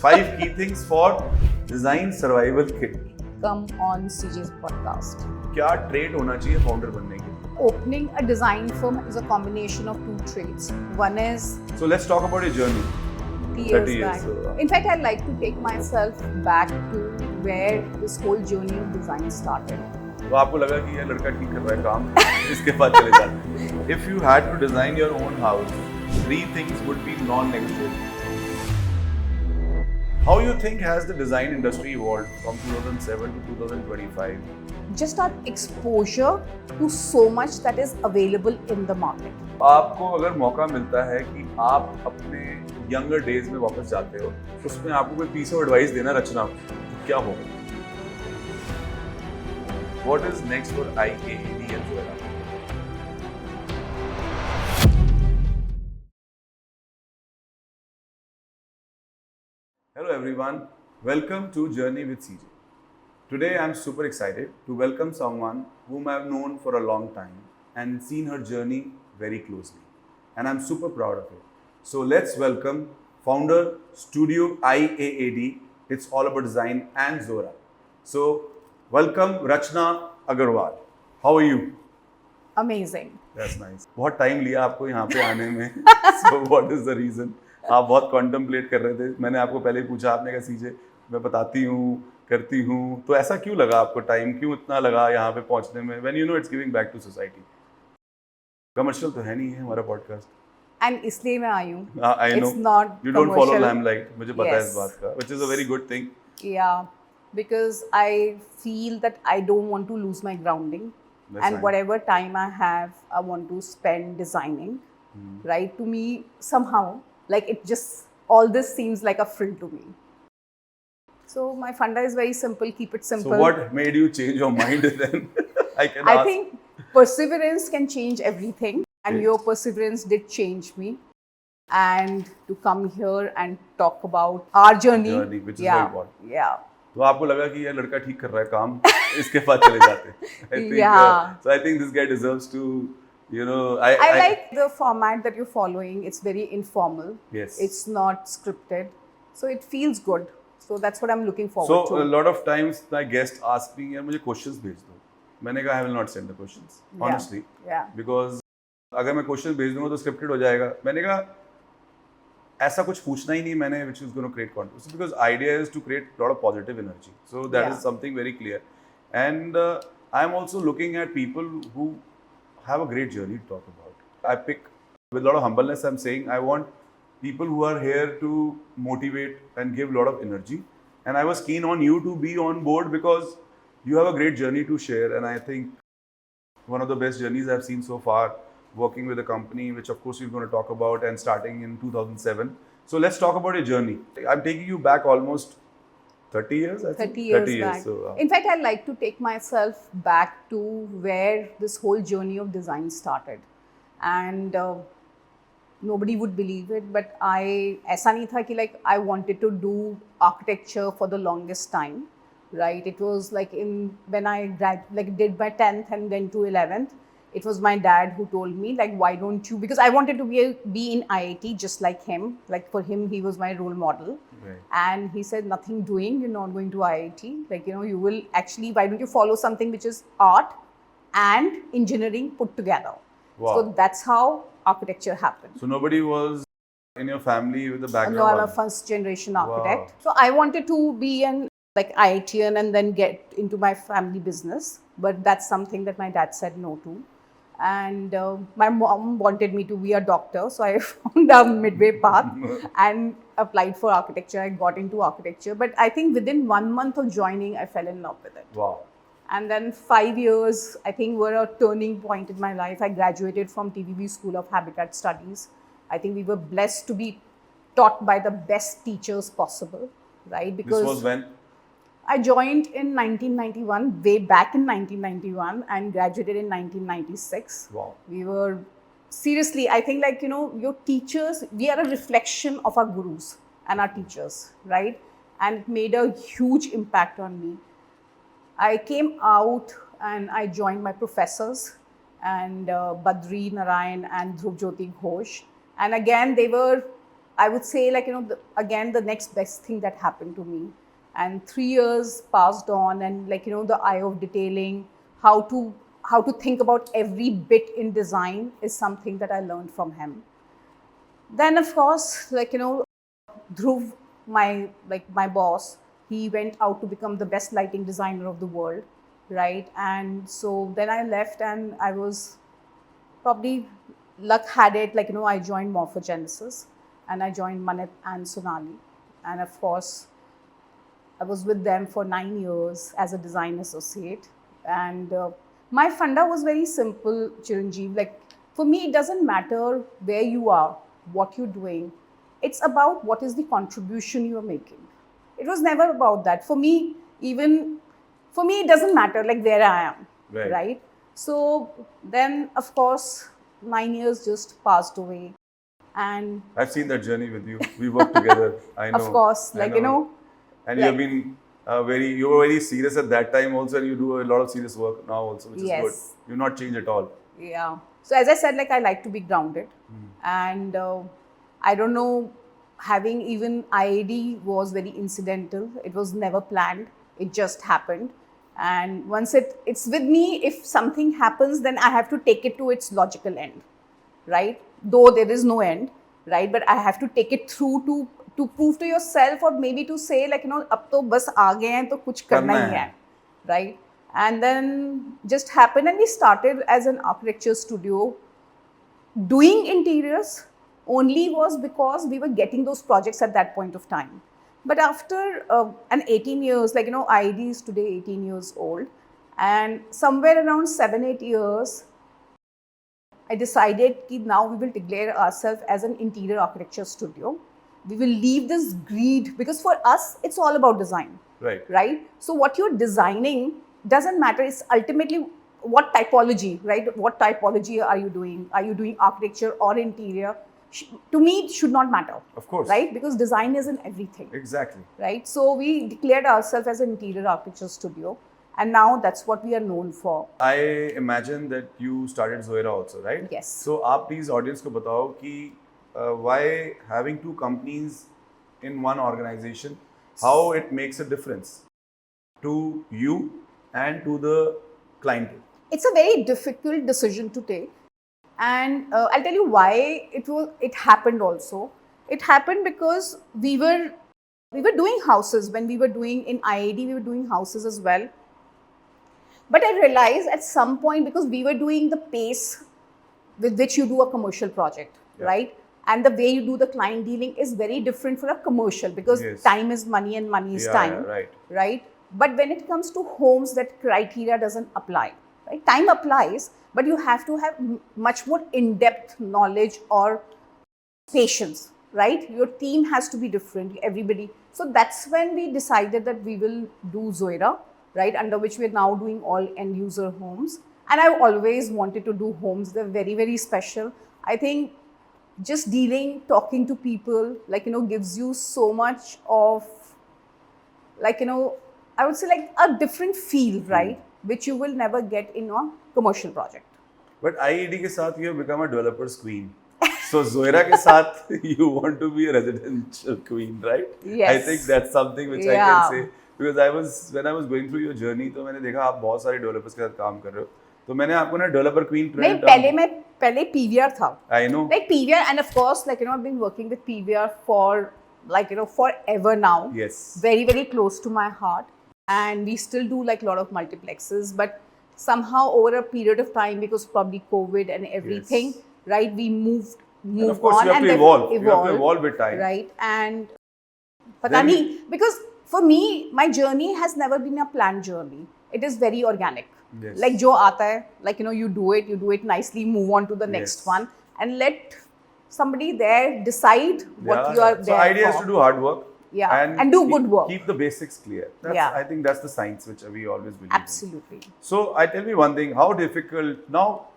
5 key things for design survival kit. Come on CJ's podcast. क्या trade होना चाहिए founder बनने के लिए? Opening a design firm is a combination of two traits. One is So let's talk about your journey. 30 years 30 years, back. so, In fact, I'd like to take myself back to where this whole journey of design started. तो आपको लगा कि ये लड़का ठीक कर रहा है काम, इसके बाद चले जाते हैं. If you had to design your own house, 3 things would be non-negotiable. How you think has the design industry evolved from 2007 to 2025? Just our exposure to so much that is available in the market. आपको अगर मौका मिलता है कि आप अपने younger days में वापस जाते हो, उसमें आपको कोई पीस ऑफ एडवाइस देना रचना, तो क्या होगा? What is next for IAAD and Zoera? Hello everyone, welcome to Journey with CJ. Today I'm super excited to welcome someone whom I've known for a long time and seen her journey very closely. And I'm super proud of it. So let's welcome founder Studio IAAD. It's all about design and Zoera. So welcome Rachna Agarwal. How are you? Amazing. That's nice. बहुत time लिया आपको यहाँ पे आने में. So what is the reason? आप बहुत contemplate कर रहे थे. मैंने आपको पहले ही पूछा, आपने कहा सीजे मैं बताती हूँ, करती हूँ. तो ऐसा क्यों लगा आपको, टाइम क्यों इतना लगा यहाँ पे पहुँचने में? When you know it's giving back to society. Commercial तो है नहीं है हमारा पॉडकास्ट. And इसलिए मैं आई हूँ. I know. It's not You don't follow commercial. limelight. मुझे पता है इस Yes. बात का. Which is a very good thing. Yeah, because I feel that I don't want to lose my grounding. That's And fine. whatever time I have, I want to spend designing. Right? To me, somehow, like it just, all this seems like a frill to me. So my funda is very simple, keep it simple. So what made you change your mind then? I can I ask. think perseverance can change everything. And Okay. your perseverance did change me. And to come here and talk about our journey. Which is yeah, very important. Yeah. तो आपको लगा कि ये लड़का ठीक कर रहा है काम, इसके बाद चले जाते हैं. I think, Yeah. So I think this guy deserves to, you know, I like the format that you're following. It's very informal. Yes. It's not scripted. So it feels good. So that's what I'm looking So forward a to. lot of times my guests ask me, यार मुझे questions भेज दो. मैंने कहा I will not send the questions, honestly, Yeah. because अगर मैं question भेज दूंगा तो स्क्रिप्टेड हो जाएगा. मैंने कहा ऐसा कुछ पूछना ही नहीं मैंने, which is going to create controversy, because idea is to create a lot of positive energy. So that Yeah. is something very clear. And I'm also looking at people who have a great journey to talk about. I pick with a lot of humbleness. I'm saying I want people who are here to motivate and give a lot of energy. And I was keen on you to be on board because you have a great journey to share. And I think one of the best journeys I've seen so far, working with a company, which of course we're going to talk about, and starting in 2007. So let's talk about your journey. I'm taking you back almost 30 years, I think. 30 years back. So, In fact, I'd like to take myself back to where this whole journey of design started. And nobody would believe it, but ऐसा नहीं था कि like I wanted to do architecture for the longest time, right? It was like when I did my 10th and then to 11th. It was my dad who told me, like, why don't you? Because I wanted to be in IIT just like him. Like for him, he was my role model. Right. And he said, nothing doing, you're not going to IIT. Like, you know, you will actually, why don't you follow something which is art and engineering put together? Wow. So that's how architecture happened. So nobody was in your family with the background. No, I'm a first generation architect. Wow. So I wanted to be an like IITian and then get into my family business. But that's something that my dad said no to. And my mom wanted me to be a doctor, so I found a midway path and applied for architecture. I got into architecture, but I think within 1 month of joining, I fell in love with it. Wow. And then 5 years, I think, were a turning point in my life. I graduated from TVB School of Habitat Studies. I think we were blessed to be taught by the best teachers possible, right? Because This was when? I joined in 1991, way back in 1991, and graduated in 1996. Wow. We were, seriously, I think like, you know, your teachers, we are a reflection of our gurus and our teachers, right? And it made a huge impact on me. I came out and I joined my professors and Badri Narayan and Dhruv Jyoti Ghosh. And again, they were I would say, like, again, the next best thing that happened to me. And 3 years passed on, and, like, the eye of detailing, how to think about every bit in design is something that I learned from him. Then, of course, like, Dhruv, my boss, he went out to become the best lighting designer of the world, right? And so then I left, and I was probably luck had it, like, I joined Morphogenesis, and I joined Manit and Sonali. And of course, I was with them for 9 years as a design associate. And my funda was very simple, Chiranjeev. Like, for me, it doesn't matter where you are, what you're doing. It's about what is the contribution you're making. It was never about that. For me, it doesn't matter, like, where I am, right? So then, of course, 9 years just passed away. And I've seen that journey with you. We worked together. I know. of course, like, And like, you have been you were very serious at that time also, and you do a lot of serious work now also, which is good. Yes. You've not changed at all. Yeah. So as I said, like, I like to be grounded. And I don't know, having even IAD was very incidental. It was never planned. It just happened. And once it's with me, if something happens, then I have to take it to its logical end, right? Though there is no end, right? But I have to take it through to prove to yourself, or maybe to say, like, अब तो बस आ गए हैं तो कुछ करना ही है, right? And then just happened, and we started as an architecture studio. Doing interiors only was because we were getting those projects at that point of time. But after an 18 years, like, IED is today 18 years old, and somewhere around 7-8 years, I decided that now we will declare ourselves as an interior architecture studio. We will leave this greed, because for us, it's all about design. Right? So what you're designing doesn't matter. It's ultimately what typology, right? What typology are you doing? Are you doing architecture or interior? To me, it should not matter. Of course. Right? Because design is in everything. Exactly. Right? So we declared ourselves as an interior architecture studio. And now that's what we are known for. I imagine that you started Zoera also, right? Yes. So, आप please audience को बताओ कि why having two companies in one organization, how it makes a difference to you and to the client? It's a very difficult decision to take, and I'll tell you why it happened. Also, it happened because we were doing houses when we were doing in IAD. We were doing houses as well. But I realized at some point, because we were doing the pace with which you do a commercial project, right? And the way you do the client dealing is very different for a commercial, because time is money and money is time, right? But when it comes to homes, that criteria doesn't apply, right? Time applies, but you have to have much more in-depth knowledge or patience, right? Your team has to be different, everybody. So that's when we decided that we will do Zoera, right, under which we are now doing all end user homes. And I've always wanted to do homes. They're very, very special. I think just talking to people, like, gives you so much of, like, I would say, like, a different feel, right, which you will never get in a commercial project. But IED ke saath you have become a developer's queen. So Zoera ke saath you want to be a residential queen, right? Yes. I think that's something which I can say. Because when I was going through your journey, तो मैंने देखा आप बहुत सारे developers के साथ काम कर रहे हो, तो मैंने आपको ना डेवलपर क्वीन नहीं, पहले PVR था. I know. Like PVR, and of course, like, I've been working with PVR for, like, forever now. Yes. Very, very close to my heart, and we still do, like, a lot of multiplexes, but somehow over a period of time, because probably COVID and everything, right, we moved and of course, on, you have and to evolve. You have to evolve evolve with time, right? And because for me, my journey has never been a planned journey. It is very organic. Yes. Like, jo aata hai, like, you do it nicely, move on to the next one, and let somebody there decide what you are there for. So idea is to do hard work. Yeah, and do good work. Keep the basics clear. I think that's the science which we always believe Absolutely. in. So, tell me one thing, how difficult, now,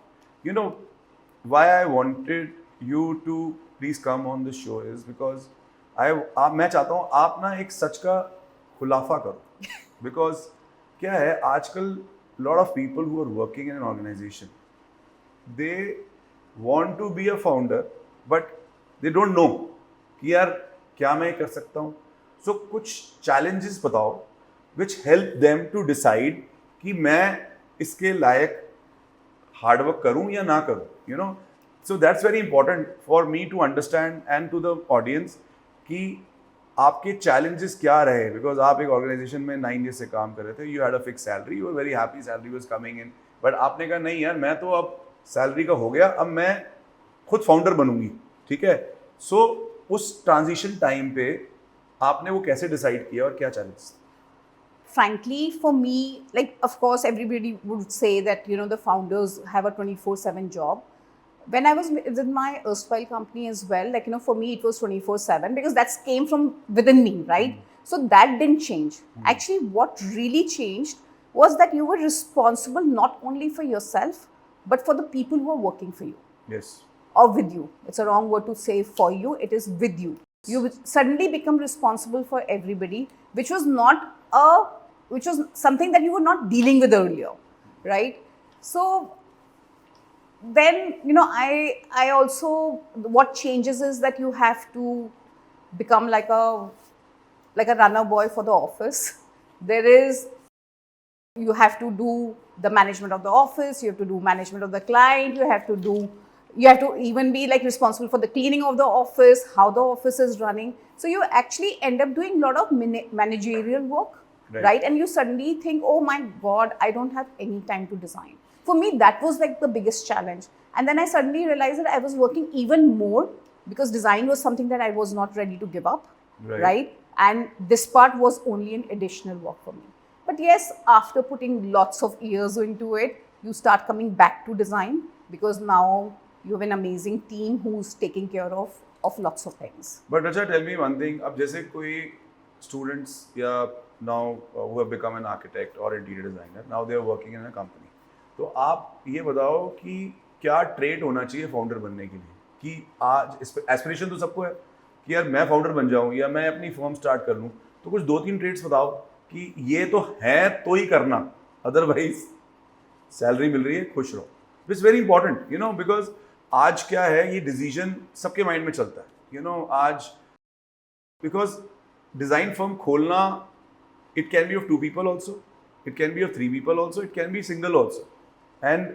why I wanted you to please come on the show is because मैं चाहता हूँ आप ना एक सच का खुलाफा करो. Because क्या है, आजकल lot of people who are working in an organization, they want to be a founder, but they don't know कि यार क्या मैं कर सकता हूँ. सो कुछ challenges बताओ which help them to decide कि मैं इसके लायक हार्ड वर्क करूं या ना करूं, you know. So that's very important for me to understand and to the audience कि आपके चैलेंजेस क्या रहे, बिकॉज आप एक ऑर्गेनाइजेशन में 9 years से काम कर रहे थे, you had a fix salary, you were very happy, salary was coming in, but आपने कहा नहीं यार, मैं तो अब सैलरी का हो गया, अब मैं खुद फाउंडर बनूंगी. ठीक है. सो उस ट्रांजिशन टाइम पे आपने वो कैसे डिसाइड किया और क्या challenges? Frankly, for me, like, of course, everybody would say that, you know, the founders have a 24/7 job. When I was with my erstwhile company as well, like, you know, for me, it was 24/7 because that came from within me, right? So that didn't change. Actually, what really changed was that you were responsible not only for yourself, but for the people who are working for you Yes. or with you. It's a wrong word to say for you, it is with you. You suddenly become responsible for everybody, which was something that you were not dealing with earlier, right? So then, you know, I also, what changes is that you have to become like a runner boy for the office. You have to do the management of the office, you have to do management of the client, you have to even be like responsible for the cleaning of the office, how the office is running. So you actually end up doing a lot of managerial work, right? And you suddenly think, oh my God, I don't have any time to design. For me, that was like the biggest challenge. And then I suddenly realized that I was working even more because design was something that I was not ready to give up, right? And this part was only an additional work for me. But yes, after putting lots of years into it, you start coming back to design because now you have an amazing team who's taking care of lots of things. But Racha, tell me one thing. अब जैसे कोई students या now who have become an architect or interior designer, now they are working in a company. तो आप ये बताओ कि क्या ट्रेट होना चाहिए फाउंडर बनने के लिए, कि आज एस्पिरेशन तो सबको है कि यार मैं फाउंडर बन जाऊं या मैं अपनी फर्म स्टार्ट कर लूं, तो कुछ 2-3 ट्रेड्स बताओ कि ये तो है तो ही करना, अदरवाइज सैलरी मिल रही है खुश रहो. It's very important, you know, because आज क्या है, ये डिसीजन सबके माइंड में चलता है, यू नो. आज बिकॉज डिजाइन फर्म खोलना, it can be of 2 people also, it can be of 3 people also, it can be single also. And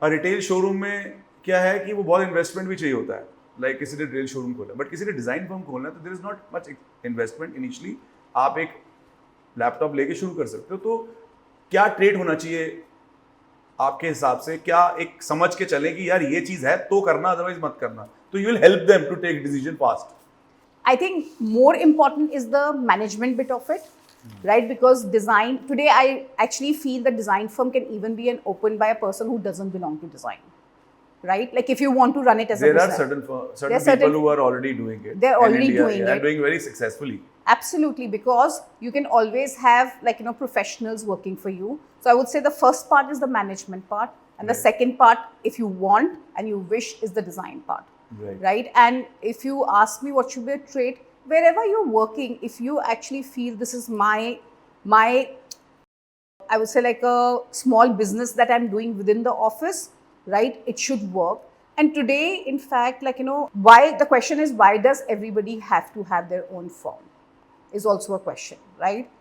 retail showroom में क्या है कि वो बहुत इन्वेस्टमेंट भी चाहिए होता है, लाइक किसी ने रिटेल शोरूम खोला, बट किसी ने डिजाइन फर्म खोलना है तो there is not much investment initially. आप एक लैपटॉप लेके शुरू कर सकते हो. तो क्या ट्रेड होना चाहिए आपके हिसाब से? क्या एक समझ के चलें कि यार ये चीज है तो करना, अदरवाइज मत करना, तो you will help them to take decision fast. I think more important is the management bit of it, right? Because design, today I actually feel that design firm can even be opened by a person who doesn't belong to design, right? Like if you want to run it as a there are business. certain people who are already doing it. They're already India, doing it. and doing very successfully. Absolutely, because you can always have, like, you know, professionals working for you. So I would say the first part is the management part, and the second part, if you want and you wish, is the design part. Right. And if you ask me what should be a trait, wherever you're working, if you actually feel this is my I would say like a small business that I'm doing within the office, right, it should work. And today, in fact, like, you know, why, the question is, why does everybody have to have their own firm, is also a question, right?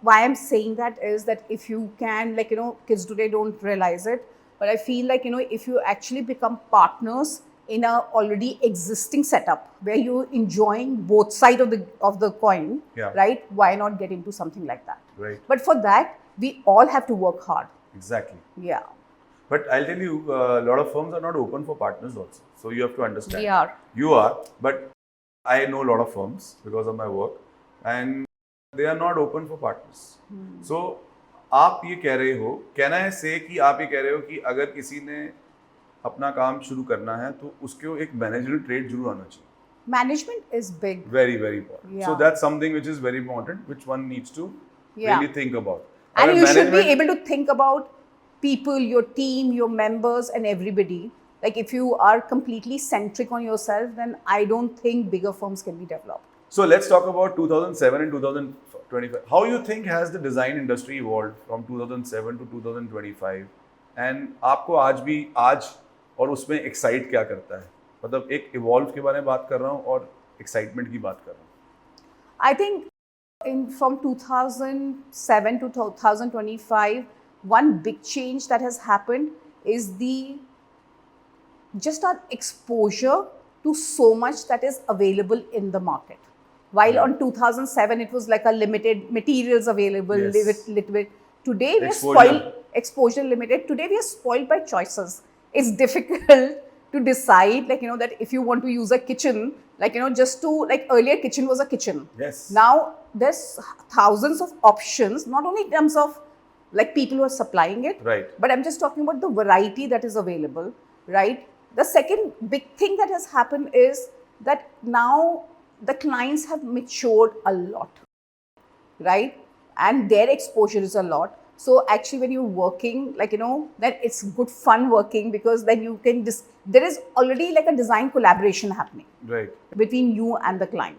Why I'm saying that is that if you can, like, you know, kids today don't realize it, but I feel like, you know, if you actually become partners in a already existing setup where you're enjoying both sides of the coin, right? Why not get into something like that? Right. But for that, we all have to work hard. Exactly. Yeah. But I'll tell you, a lot of firms are not open for partners also. So you have to understand. We are. You are, but I know a lot of firms because of my work, and they are not open for partners. So आप ये कह रहे हो, can I say कि आप ये कह रहे हो कि अगर किसी ने अपना काम शुरू करना है तो उसको एक मैनेजरियल ट्रेड जरूर आना चाहिए. Management is big. Very, very important. Yeah. So that's something which is very important, which one needs to really think about. And you should be able to think about people, your team, your members, and everybody. Like if you are completely centric on yourself, then I don't think bigger firms can be developed. So let's talk about 2007 and 2025. How you think has the design industry evolved from 2007 to 2025? And आपको आज और उसमें excite क्या करता है? मतलब एक evolve के बारे में बात कर रहा हूँ और एक्साइटमेंट की बात कर रहा हूँ. I think from 2007 to 2025, one big change that has happened is the just our exposure to so much that is available in the market. While Yeah. on 2007 it was like a limited materials available, Yes. little bit. Today we are Exposure. spoiled, exposure limited. Today we are spoiled by choices. It's difficult to decide, like, that if you want to use a kitchen, like, just to, like, earlier kitchen was a kitchen. Yes. Now there's thousands of options, not only in terms of like people who are supplying it, Right. but I'm just talking about the variety that is available, right? The second big thing that has happened is that now the clients have matured a lot, right? And their exposure is a lot. So actually, when you're working, like, then it's good fun working, because then you can there is already like a design collaboration happening Right. between you and the client.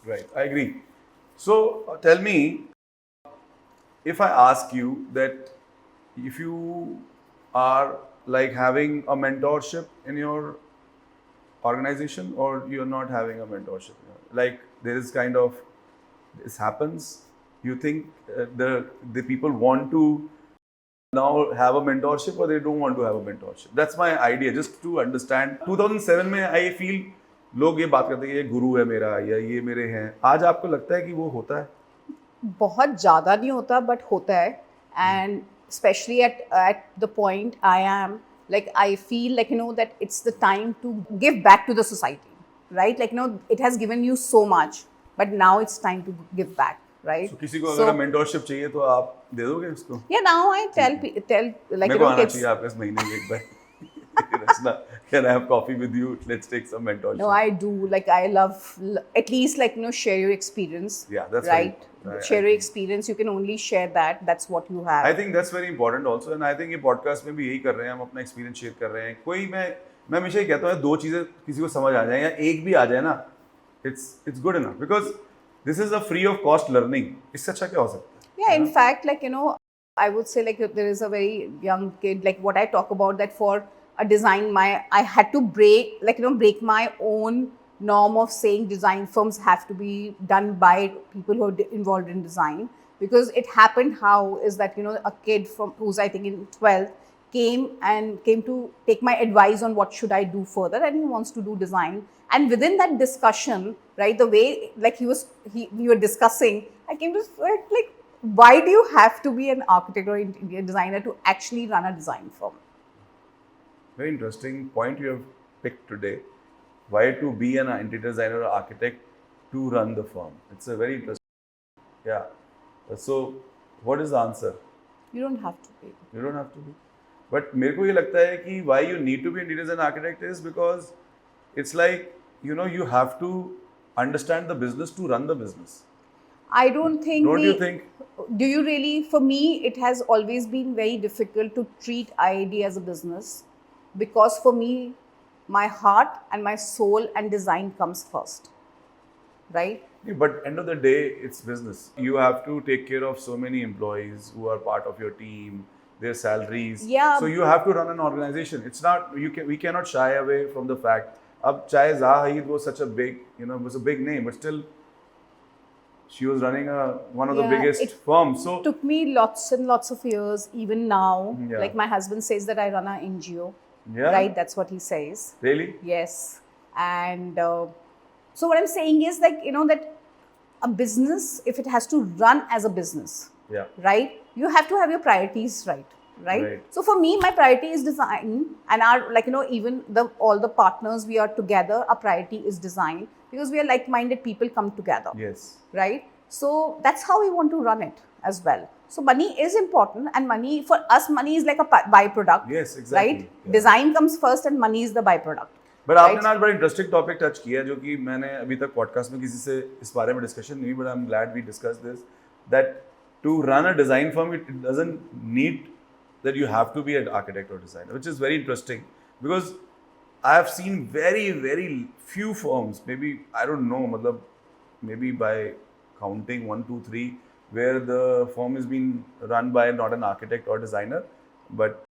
Right. I agree. So tell me, if I ask you that if you are like having a mentorship in your organization, or you're not having a mentorship, like there is kind of this happens, you think the people want to now have a mentorship, or they don't want to have a mentorship? That's my idea, just to understand. 2007 में I feel लोग ये बात करते हैं कि ये गुरु है मेरा या ये मेरे हैं. आज आपको लगता है कि वो होता है? बहुत ज़्यादा नहीं होता, but होता है. And especially at the point I am, like, I feel like, that it's the time to give back to the society, right? Like, it has given you so much, but now it's time to give back, right? So, किसी को अगर mentorship चाहिए तो आप दे दोगे उसको? Yeah, now I tell like, मेरे को आना चाहिए आपके इस महीने में एक बार. Rachna, can I have coffee with you? Let's take some mentorship. No, I do. Like, I love at least, like, share your experience. Yeah, that's right. Share your think. experience. You can only share that. That's what you have. I think that's very important also, and I think ये podcast में भी यही कर रहे हैं, हम अपना experience share कर रहे हैं. कोई मैं हमेशा ही कहता हूँ, दो चीजें किसी को समझ आ जाए या एक भी आ जाए ना, it's good enough, because this is a free of cost learning. इससे अच्छा क्या हो सकता है? Yeah, in fact, like, I would say, like, there is a very young kid, like what I talk about, that for a design, I had to break, like, break my own norm of saying design firms have to be done by people who are involved in design. Because it happened how is that, a kid from who's, I think, in 12th came to take my advice on what should I do further, and he wants to do design. And within that discussion, right, the way, like, we were discussing, I came to like, why do you have to be an architect or interior designer to actually run a design firm? Very interesting point you have picked today. Why to be an interior designer or architect to run the firm? It's a very interesting. Yeah. So, what is the answer? You don't have to be. You don't have to be. But मेरे को ये लगता है कि why you need to be an interior design architect is because it's like, you have to understand the business to run the business. I don't think. Don't you think? Do you really? For me, it has always been very difficult to treat IID as a business, because for me, my heart and my soul and design comes first, right? Yeah, but end of the day, it's business. You have to take care of so many employees who are part of your team, their salaries. Yeah. So you have to run an organization. It's not, we cannot shy away from the fact. Ab chahe Zahid was such a big, was a big name, but still, she was running one of the biggest firms. So it took me lots and lots of years. Even now, Yeah. like, my husband says that I run an NGO. Yeah. Right, that's what he says. Really? Yes. And so what I'm saying is, like, that a business, if it has to run as a business, Yeah. right, you have to have your priorities right. Right. So for me, my priority is design, and our, like, even all the partners we are together, our priority is design, because we are like-minded people come together. Yes. Right? So that's how we want to run it as well. So money is important, and money, for us, money is like a byproduct. Yes, exactly. Right? Yeah. Design comes first and money is the byproduct. But आपने आज बड़ा interesting topic touch किया, जो कि मैंने अभी तक podcast में किसी से इस बारे में डिस्कशन नहीं, but I am glad we discuss this, that to run a design firm it doesn't need that you have to be an architect or designer, which is very interesting, because I have seen very, very few firms, maybe, I don't know, matlab, maybe by counting 1, 2, 3, where the firm is being run by not an architect or designer, but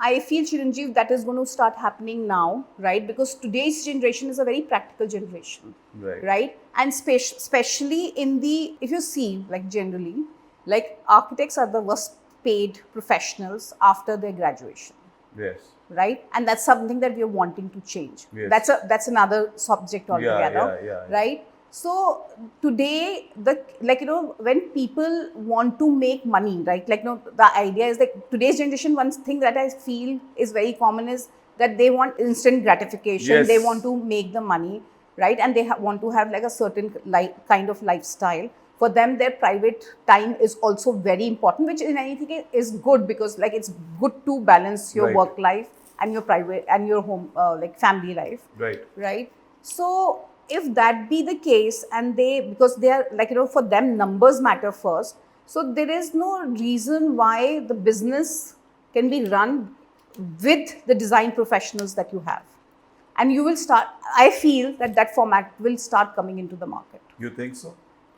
I feel, Chiranjeev, that is going to start happening now, right? Because today's generation is a very practical generation, Right. And especially in the, if you see, like generally, like architects are the worst paid professionals after their graduation, Yes. right? And that's something that we are wanting to change. Yes. That's another subject altogether, yeah. right? So today, when people want to make money, right? The idea is like today's generation. One thing that I feel is very common is that they want instant gratification. Yes. They want to make the money, right? And they want to have like a certain kind of lifestyle. For them, their private time is also very important, which in anything is good, because like it's good to balance your Right. work life and your private and your home, like family life, Right. So if that be the case, and because they are like, for them numbers matter first, so there is no reason why the business can be run with the design professionals that you have. And you will start, I feel that format will start coming into the market. You think so?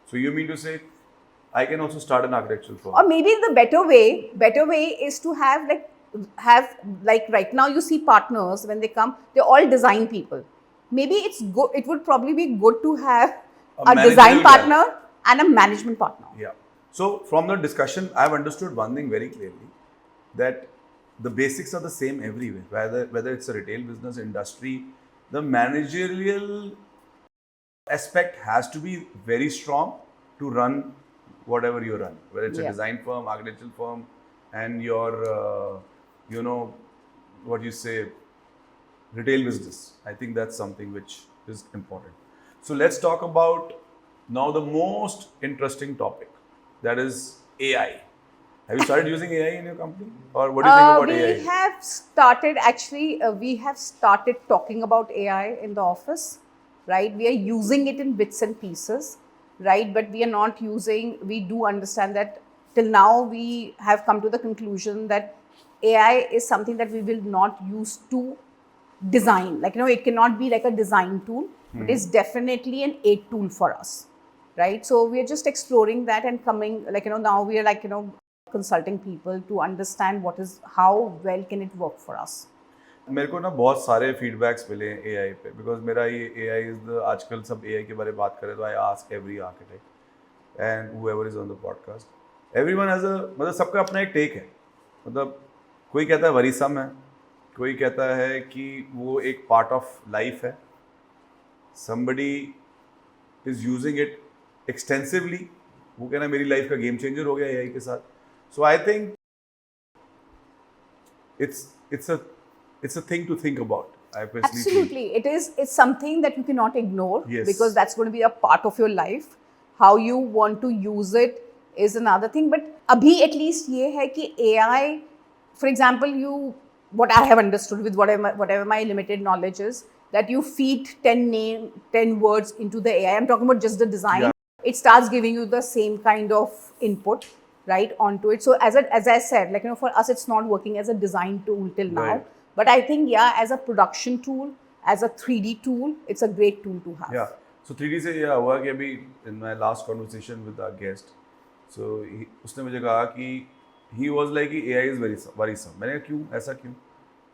So you mean to say I can also start an architectural firm? Or maybe the better way is to have like right now you see partners, when they come, they're all design people. Maybe it's good, it would probably be good to have A a design managerial guy. partner and a management partner. Yeah. So from the discussion, I've understood one thing very clearly, that the basics are the same everywhere. Whether it's a retail business, industry, the managerial aspect has to be very strong to run whatever you run. Whether it's a Yeah. design firm, architectural firm, and your, what you say, retail business. I think that's something which is important. So let's talk about now the most interesting topic, that is AI. Have you started using AI in your company, or what do you think about AI? We have started actually. We have started talking about AI in the office, right? We are using it in bits and pieces, right? But we are not using. We do understand that till now we have come to the conclusion that AI is something that we will not use to design. Like, it cannot be like a design tool, but it's definitely an aid tool for us, right? So we are just exploring that and coming, now we are consulting people to understand how well can it work for us. मेरे को ना बहुत सारे feedbacks मिले हैं AI पे, because मेरा ये एआई इज द, आजकल सब एआई के बारे में बात करें तो I ask every architect and whoever is on the podcast, everyone has a, मतलब सबका अपना एक टेक है. मतलब कोई कहता है वरीसम है, कोई कहता है कि वो एक पार्ट ऑफ लाइफ है, somebody is using it extensively, वो कहना मेरी लाइफ का गेम चेंजर हो गया एआई के साथ. So I think it's a thing to think about. I personally Absolutely. It's something that you cannot ignore, Yes. because that's going to be a part of your life. How you want to use it is another thing. But abhi at least ye hai ki AI, for example, what I have understood with whatever my limited knowledge is, that you feed 10 words into the AI. I'm talking about just the design. Yeah. It starts giving you the same kind of input, right, onto it. So as I said, for us, it's not working as a design tool till now. Right. But I think, as a production tool, as a 3D tool, it's a great tool to have. Yeah. So 3D से यह हुआ कि अभी in my last conversation with our guest, so उसने मुझे कहा कि he was like कि AI is very worrisome. मैंने कहा क्यों, ऐसा क्यों?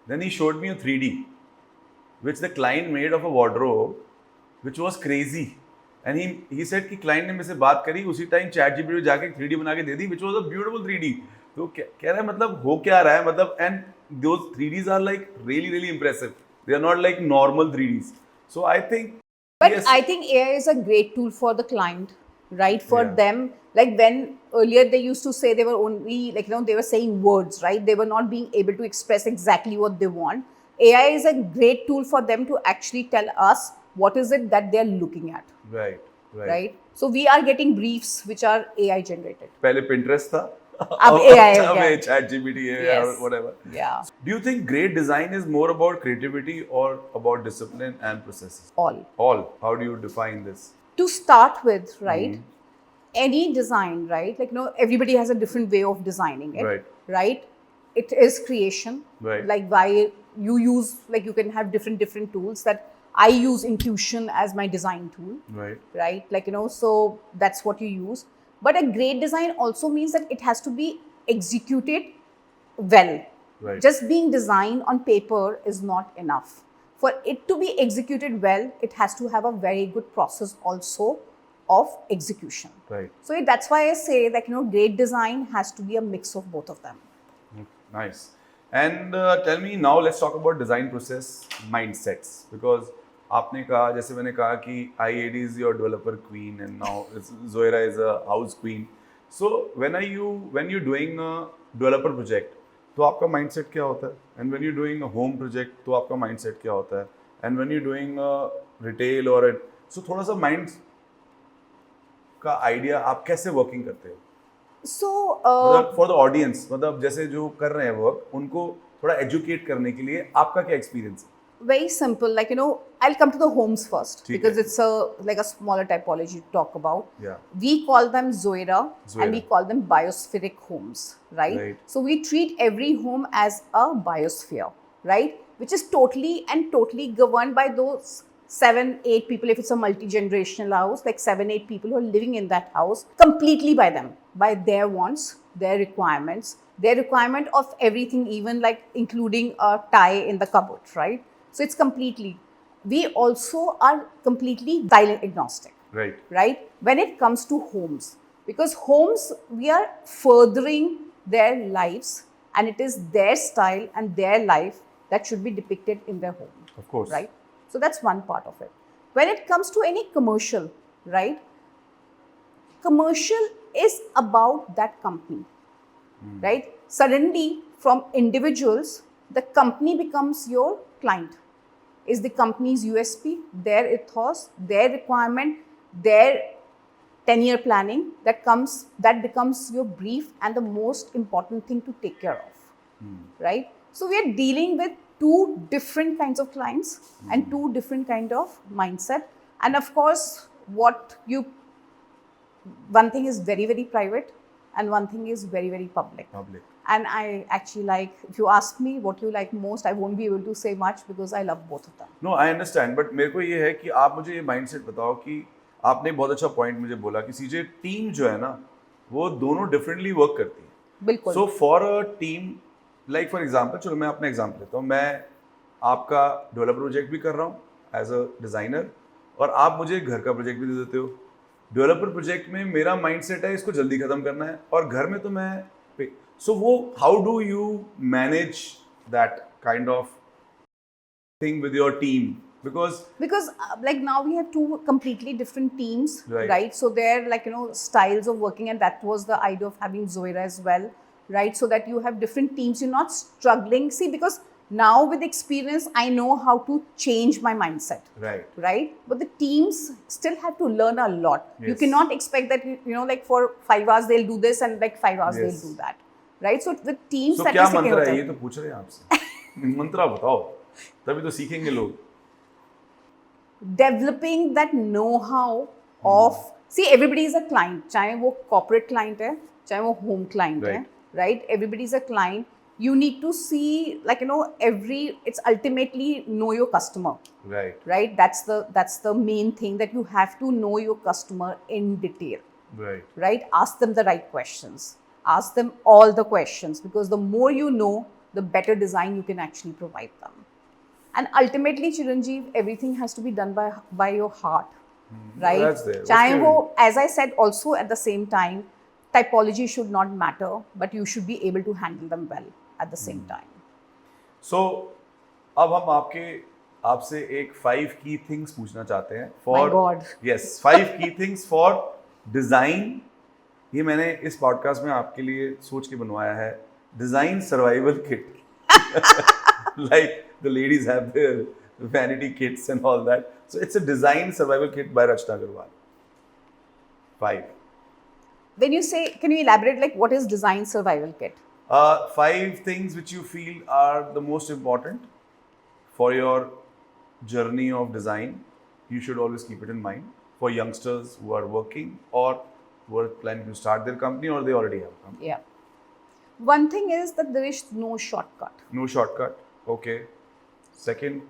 Then he showed me a 3D, which the client made of a wardrobe, which was crazy. And he said कि client ने मेरे से बात करी, उसी टाइम ChatGPT पे जाके 3D बना के दे दी, which was a beautiful 3D. तो कह रहा है मतलब हो क्या रहा है, मतलब, and those 3Ds are like really impressive. They are not like normal 3Ds. So I think, but yes. I think AI is a great tool for the client, right? For Yeah. them, like when earlier they used to say they were only they were saying words, right? They were not being able to express exactly what they want. AI is a great tool for them to actually tell us what is it that they're looking at. Right. So we are getting briefs which are AI generated. पहले Pinterest था, अब AI हो अब गया. ChatGPT है, Yes. or whatever. Yeah. Do you think great design is more about creativity or about discipline and processes? All. How do you define this? To start with, right? Any design, right? Everybody has a different way of designing it. Right? It is creation. Right. Like why you use, you can have different tools. That I use Intuition as my design tool. Right? So that's what you use. But a great design also means that it has to be executed well. Right. Just being designed on paper is not enough. For it to be executed well, it has to have a very good process also of execution. Right. So that's why I say that great design has to be a mix of both of them. Nice. And tell me now, let's talk about design process mindsets, because आपने कहा, जैसे मैंने कहा कि IAD is your developer queen and now Zoira is a house queen. So when you're doing a developer project, तो आपका mindset क्या होता है? And when you're doing a home project, तो आपका mindset क्या होता है? And when you're doing a retail or a, so थोड़ा सा mind का idea आप कैसे working करते हो? So मतलब फॉर द ऑडियंस, मतलब जैसे जो कर रहे हैं वर्क, उनको थोड़ा एजुकेट करने के लिए आपका क्या एक्सपीरियंस है? very simple, like I'll come to the homes first ठीक because है. it's a smaller typology to talk about. Yeah. We call them Zoira Zoira. and we call them biospheric homes, right? Right. So we treat every home as a biosphere, right? Which is totally governed by those 7-8 people. If it's a multi-generational house, like 7-8 people who are living in that house, completely by them, by their wants, their requirements, their requirement of everything, even like including a tie in the cupboard, right? So it's completely. We also are completely style agnostic, Right. right? When it comes to homes, because homes, we are furthering their lives and it is their style and their life that should be depicted in their home. Of course. Right? So that's one part of it. When it comes to any commercial, right? Commercial is about that company, right? Suddenly, from individuals, the company becomes your client. Is the company's USP, their ethos, their requirement, their 10-year planning that becomes your brief and the most important thing to take care of, right? So we are dealing with two different kinds of clients and two different kind of mindset. And of course, one thing is very, very private and one thing is very, very public. And I actually like, if you ask me what you like most, I won't be able to say much because I love both of them. No, I understand, but मेरे को ये है कि आप मुझे ये mindset बताओ कि आपने बहुत अच्छा point मुझे बोला कि सीजे टीम जो है ना, वो दोनों differently work करती है. बिल्कुल. So for a team, like for example, चलो मैं अपना example लेता हूँ. मैं आपका developer project भी कर रहा हूँ as a designer और आप मुझे घर का project भी दे देते हो. Developer project में मेरा mindset है इसको जल्दी खत्म करना है और घर में तो मैं So how do you manage that kind of thing with your team? Because like now we have two completely different teams, Right. right? So they're like, styles of working, and that was the idea of having Zoira as well, right? So that you have different teams, you're not struggling. See, because now with experience, I know how to change my mindset. Right? But the teams still have to learn a lot. Yes. You cannot expect that, like for 5 hours they'll do this and like 5 hours Yes. they'll do that. Right? So with teams, So that क्या is the मंत्र है ये तो पूछ रहे हैं आपसे. मंत्र बताओ तभी तो सीखेंगे लोग. Developing that know-how of, see, everybody is a client, चाहे वो corporate client है, चाहे वो home client है, right? Everybody is a client. You need to see, like, it's ultimately know your customer. Right? That's the main thing, that you have to know your customer in detail. Right? Ask them the right questions. Ask them all the questions, because the more you know, the better design you can actually provide them. And ultimately, Chiranjeev, everything has to be done by your heart, right? That's there. चाहे वो, as I said also at the same time, typology should not matter, but you should be able to handle them well at the same time. So, अब हम आपसे एक 5 key things पूछना चाहते हैं. My God. Yes, 5 key things for design. ये मैंने इस पॉडकास्ट में आपके लिए सोच के बनवाया है. Design survival kit. Like the ladies have their vanity kits and all that. So it's a design survival kit by Rachna Agarwal. 5. When you say, can you elaborate, like, what is design survival kit? 5 things which you feel are the most important for your journey of design. You should always keep it in mind for youngsters who are working or who are planning to start their company or they already have a company. Yeah. One thing is that there is no shortcut. No shortcut. Okay. Second.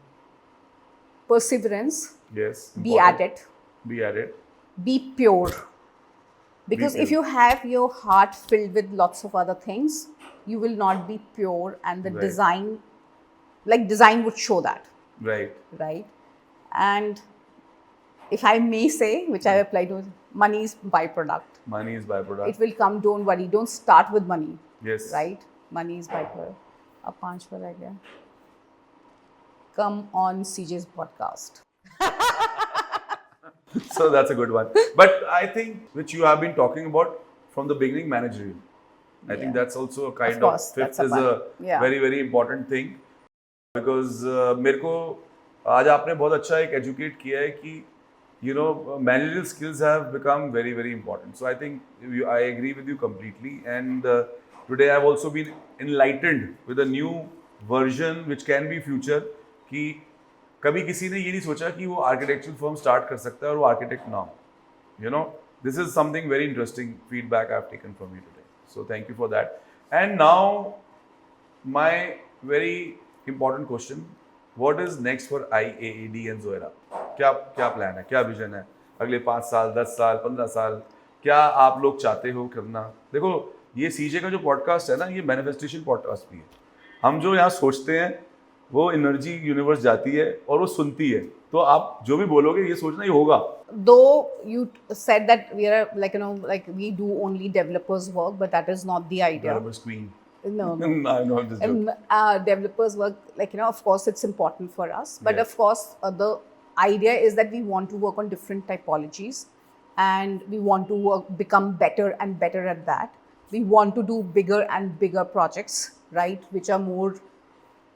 Perseverance. Yes. Be at it. Be at it. Be pure. Because if you have your heart filled with lots of other things, you will not be pure, and the Right. design would show that, Right. right? And if I may say, which I apply to, money is byproduct. Money is byproduct. It will come, don't worry. Don't start with money, Yes. right? Money is byproduct. अब 5 पर रह गया. Come on CJ's podcast. So that's a good one. But I think which you have been talking about from the beginning, managerial. I think Yeah. that's also a kind Of course, of fifth that's a is a part. Yeah. very very important thing because मेरे को आज आपने बहुत अच्छा एक educate किया है कि you know managerial skills have become very very important. So I think I agree with you completely. And today I've also been enlightened with a new version which can be future कि कभी किसी ने ये नहीं सोचा कि वो architectural firm start कर सकता है और वो आर्किटेक्ट ना हो. You know, this is something very interesting feedback I've taken from you today. So thank you for that. And now, my very important question: what is next for IAAD and Zoera? क्या plan है, क्या vision है अगले 5 साल, 10 साल, 15 साल? क्या आप लोग चाहते हो करना? देखो, ये सीजे का जो पॉडकास्ट है ना, ये मैनिफेस्टेशन पॉडकास्ट भी है. हम जो यहाँ सोचते हैं वो एनर्जी यूनिवर्स जाती है और वो सुनती है. तो आप जो भी बोलोगे ये सोचना ही होगा. Though you said that we are like we do only developers work, but that is not the idea. Developer's queen. No. No, I'm just joking. Developers work, of course it's important for us, but Yes. of course the idea is that we want to work on different typologies, and we want to become better and better at that. We want to do bigger and bigger projects, right, which are more,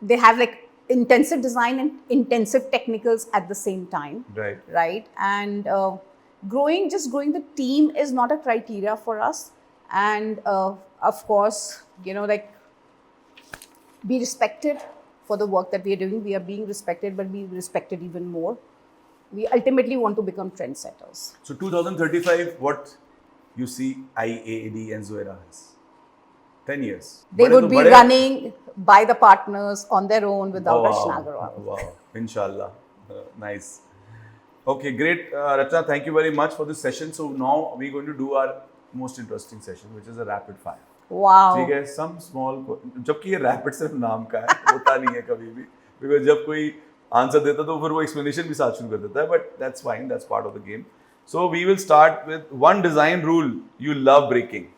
they have like intensive design and intensive technicals at the same time, Right. And growing the team is not a criteria for us. And of course, be respected for the work that we are doing. We are being respected, but be respected even more. We ultimately want to become trendsetters. So 2035, what you see IAAD and Zoera has? 10 years. They would be running by the partners on their own without Rachna Agarwal. Wow, inshallah. Nice. Okay, great. Rachna, thank you very much for this session. So now we're going to do our most interesting session, which is a rapid fire. Wow. ठीक है, some small, जबकि ये rapid सिर्फ नाम का है, होता नहीं है कभी भी, because जब कोई आंसर देता तो फिर वो एक्सप्लेनेशन भी साथ शुरू कर देता है, but that's fine, that's part of the game. So we will start with one design rule you love breaking.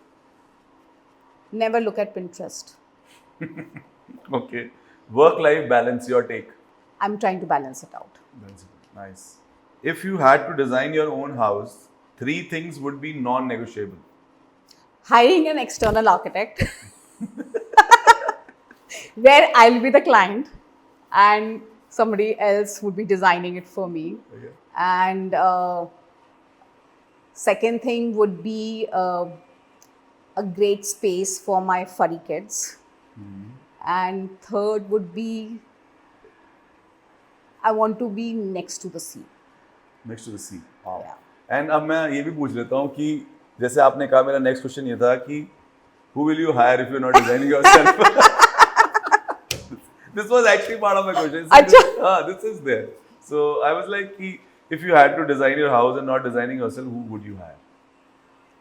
Never look at Pinterest. Okay. Work-life balance, your take. I'm trying to balance it out. Nice. If you had to design your own house, 3 things would be non-negotiable. Hiring an external architect where I'll be the client and somebody else would be designing it for me. Okay. And second thing would be a great space for my furry kids. And third would be I want to be next to the sea. Next to the sea. Wow. Yeah. And अब मैं ये भी पूछ लेता हूँ कि जैसे आपने कहा, मेरा नेक्स्ट क्वेश्चन ये था कि who will you hire if you're not designing yourself? This was actually part of my question. This is there. So I was like, if you had to design your house and not designing yourself, who would you hire?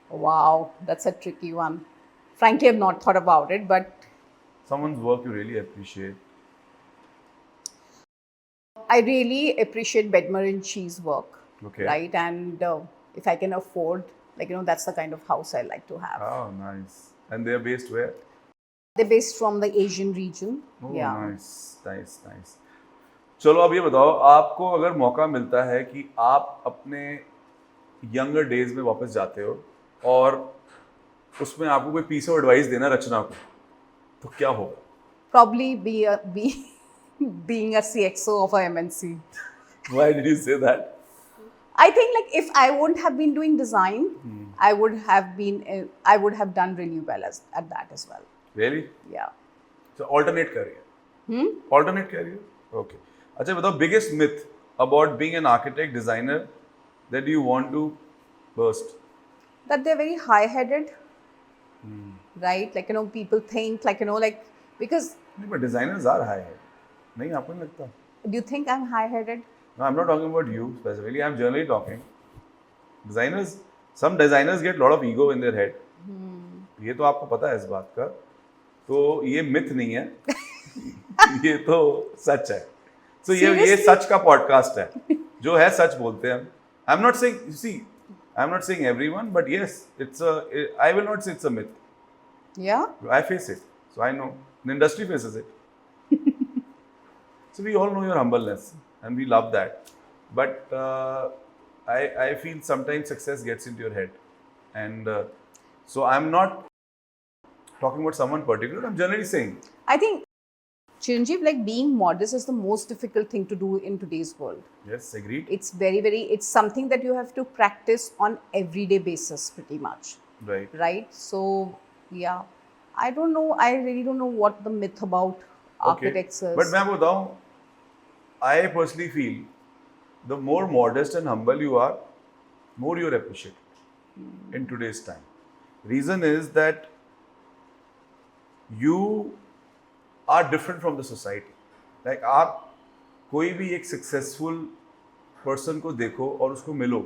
Wow, that's a tricky one. Frankly, I've not thought about it, but Someone's work you really appreciate. I really appreciate Bedmer and Cheese work. Okay. Right? And if I can afford, that's the kind of house I like to have. Oh, nice. And they're based where? They're based from the Asian region. Oh, yeah. nice. चलो अब ये बताओ, आपको अगर मौका मिलता है कि आप अपने यंगर डेज में वापस जाते हो और उसमें आपको कोई पीस ऑफ एडवाइस देना रचना को, तो क्या होगा? Probably being a CXO of a MNC. Why did you say that? I think if I wouldn't have been doing design, I would have done really well at that as well. Really? Yeah. So alternate career. Alternate career. Okay. अच्छा बताओ, biggest myth about being an architect designer that you want to burst. That they're very high-headed. Right? People think because. But designers are high-headed. नहीं, आपको नहीं लगता? Do you think I'm high-headed? No, I'm not talking about you specifically. I'm generally talking. Some designers get a lot of ego in their head. ये तो आपको पता है इस बात का. तो ये मिथ नहीं है, ये तो सच है. So ये Seriously? सच का पॉडकास्ट है, जो है सच बोलते हैं हम. I'm not saying, you see, I'm not saying everyone, but yes, I will not say it's a myth. Yeah. I face it, so I know. The industry faces it. So we all know your humbleness, and we love that. But I feel sometimes success gets into your head, and so I'm not talking about someone particular. I'm generally saying, I think, Chiranjeev, like being modest is the most difficult thing to do in today's world. yes, agreed, It's it's something that you have to practice on everyday basis pretty much, right? right? So, yeah, I don't know. I really don't know what the myth about Okay, architects is. but मैं बताऊं, I personally feel the more modest and humble you are, more you're appreciated in today's time. Reason is that you are different from the society. Like आप कोई भी एक successful person को देखो और उसको मिलो,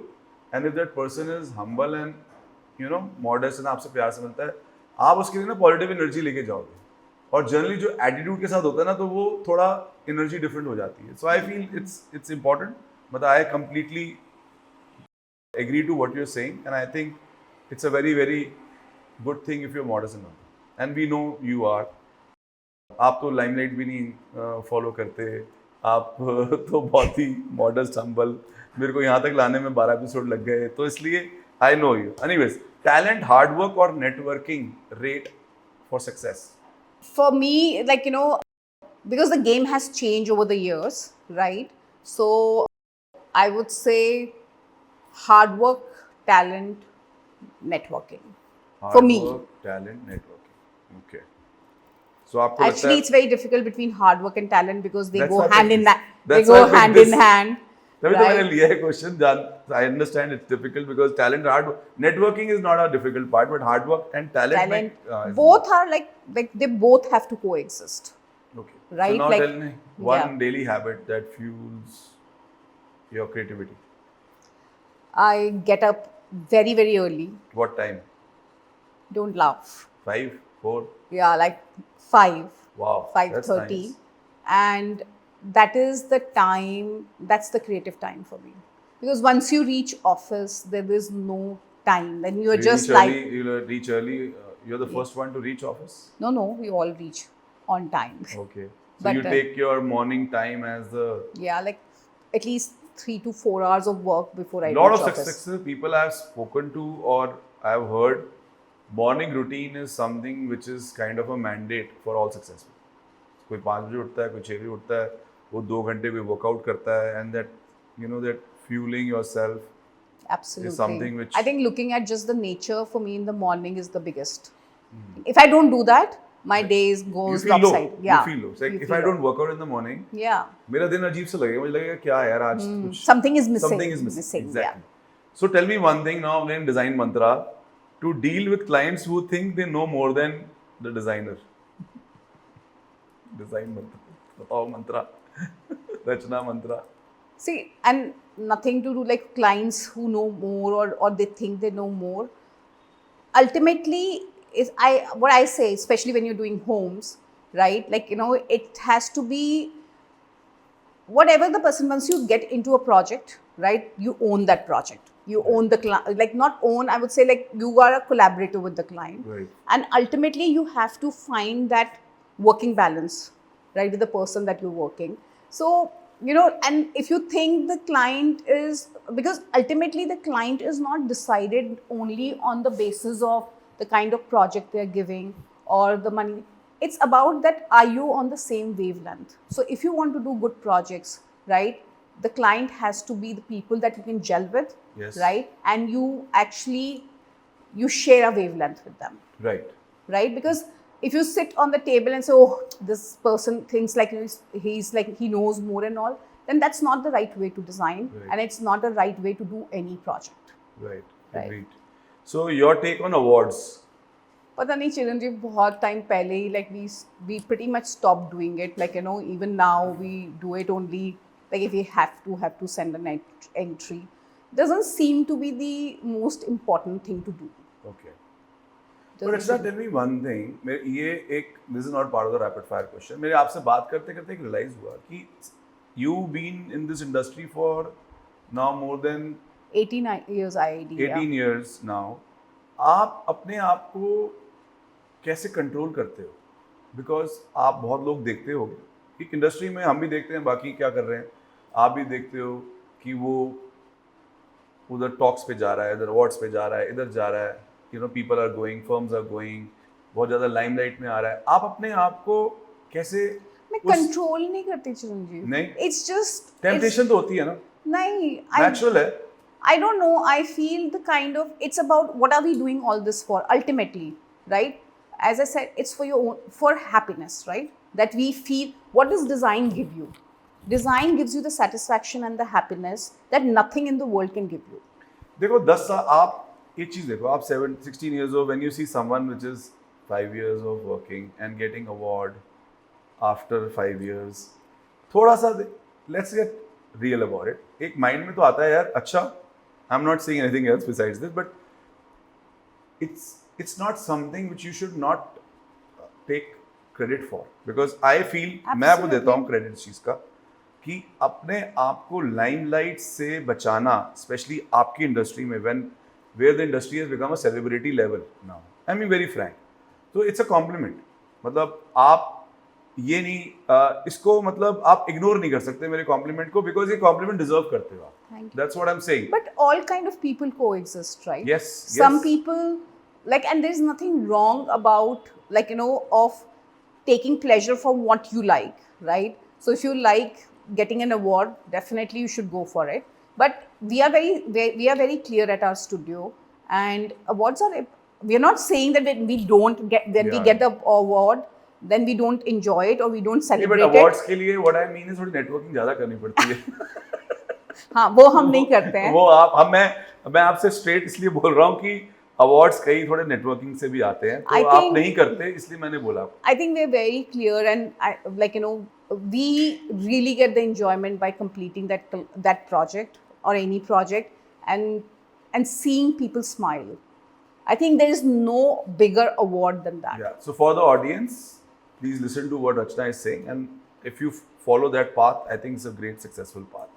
and if that person is humble and modest and आपसे प्यार से मिलता है, आप उसके लिए ना positive energy लेके जाओगे. और जनरली जो एटीट्यूड के साथ होता है ना, तो वो थोड़ा एनर्जी डिफरेंट हो जाती है. So I feel it's important, but I completely agree to what you are saying, and I think it's a very very good thing if you are modest enough, and we know you are. आप तो limelight भी नहीं follow करते, आप तो बहुत ही modest humble. मेरे को यहाँ तक लाने में 12 एपिसोड लग गए, तो इसलिए I know you. Anyways, talent, hard work और networking rate for success. For me, like, because the game has changed over the years, right? So I would say hard work, talent, networking. For me. Hard work, talent, networking. Okay. So आपको लगता Actually, है, it's very difficult between hard work and talent because they That's go why I hand picked in this. that. They That's go why I picked hand in this. hand. तभी तो मैंने Right? लिया है question. I understand it's difficult because talent, hard work, networking is not a difficult part, but hard work and talent. Talent. Is Both are like they both have to coexist. okay. Right, So now like- tell me one yeah. daily habit that fuels your creativity. I get up very, very early. What time? Don't laugh. 5, 4? Yeah, like 5. Wow. 5:30, That's nice. and that is the time, that's the creative time for me, because once you reach office there is no time, then you are You just reach like early, you'll reach early. You're the first one to reach office. no, we all reach on time. Okay. So But, you take your morning time as the Yeah, like at least 3 to 4 hours of work before I lot reach of office. successful people I've spoken to or I've heard, morning routine is something which is kind of a mandate for all successful. कोई 5 बजे उठता है, कोई 6 बजे उठता है, वो 2 घंटे भी वर्कआउट करता है, and that fueling yourself. Absolutely. something which- I think looking at just the nature for me in the morning is the biggest. If I don't do that, my days You goes feel low. lopsided. Yeah. You feel low. It's like You if I feel don't low. work out in the morning, Yeah. मेरा दिन अजीब सा लगेगा. मुझे लगेगा क्या यार आज कुछ Something is missing. something is missing. Yeah. Exactly. So tell me one thing now in Design Mantra, to deal with clients who think they know more than the designer. Design Mantra. बताओ mantra. Rachna Mantra. See, and nothing to do like clients who know more or they think they know more. Ultimately, what I say, especially when you're doing homes, right? Like, it has to be whatever the person, once you get into a project, right? You own that project. You own the client, like not own, I would say like you are a collaborator with the client. Right. And ultimately, you have to find that working balance, right, with the person that you're working. So, and if you think the client is, because ultimately the client is not decided only on the basis of the kind of project they're giving or the money. It's about that, are you on the same wavelength? So if you want to do good projects, right, the client has to be the people that you can gel with, Yes. right? And you share a wavelength with them, Right. right? Because if you sit on the table and say, oh, this person thinks like he's like he knows more and all, then that's not the right way to design. Right. And it's not the right way to do any project. Right. Right. Agreed. So your take on awards. पता नहीं चिरंजीव, बहुत time पहले ही like we pretty much stopped doing it. Like, even now we do it only like if we have to send an entry. Doesn't seem to be the most important thing to do. Okay. But it's not, tell me one thing. ये एक, this is not part of the rapid fire question. मेरे आपसे बात करते करते एक realize हुआ कि you've been in this industry for now more than 18 years IID. 18 years now. आप अपने आप को कैसे कंट्रोल करते हो? बिकॉज आप बहुत लोग देखते हो, एक इंडस्ट्री में हम भी देखते हैं बाकी क्या कर रहे हैं, आप भी देखते हो कि वो उधर टॉक्स पे जा रहा है, इधर अवार्ड्स पे जा रहा है, इधर जा रहा है, you know people are going, firms are going, बहुत ज़्यादा लाइमलाइट में आ रहा है. आप अपने आप को कैसे मैं कंट्रोल नहीं करती चिरंजीव. नहीं, इट्स जस्ट टेम्पटेशन तो होती है ना, नहीं, नेचुरल है. I don't know. I feel the kind of, it's about what are we doing all this for ultimately, right? As I said, it's for your own, for happiness, right? That we feel, what does design give you? Design gives you the satisfaction and the happiness that nothing in the world can give you. देखो 10 साल, आप एक चीज़ देखो, आप 16 years old, when you see someone which is 5 years of working and getting award after 5 years, थोड़ा सा let's get real about it. एक mind में तो आता है यार, अच्छा, I'm not saying anything else besides this, but it's not something which you should not take credit for, because I feel, मैं आपको देता हूँ क्रेडिट इस चीज़ का कि अपने आप को लाइमलाइट से बचाना, स्पेशली आपकी इंडस्ट्री में, where the industry has become a celebrity level now. I mean very frank. So it's a compliment. मतलब आप ये नहीं इसको मतलब आप इग्नोर नहीं कर सकते मेरे कॉम्प्लीमेंट को, बिकॉज ये कॉम्प्लीमेंट डिजर्व करते हो आप. That's what I'm saying. But all kind of people coexist, right? Yes. Some yes. people, like, and there's nothing wrong about, like, you know, of taking pleasure from what you like, right? So if you like getting an award, definitely you should go for it. But we are very clear at our studio, and awards are, we are not saying that when we don't get, when we get the award, then we don't enjoy it or we don't celebrate but awards के लिए what I mean is थोड़ी networking ज़्यादा करनी पड़ती है. हाँ, वो हम नहीं करते हैं. वो आप मैं आपसे स्ट्रेट इसलिए बोल रहा हूँ कि अवार्ड्स कई थोड़े नेटवर्किंग से भी आते हैं, तो आप नहीं करते, इसलिए मैंने बोला. I think we're very clear, and like, you know, we really get the enjoyment by completing that project or any project, and seeing people smile. I think there is no bigger award than that. Yeah. So for the audience, please listen to what Rachna is saying, and if you follow that path, I think it's a great successful path.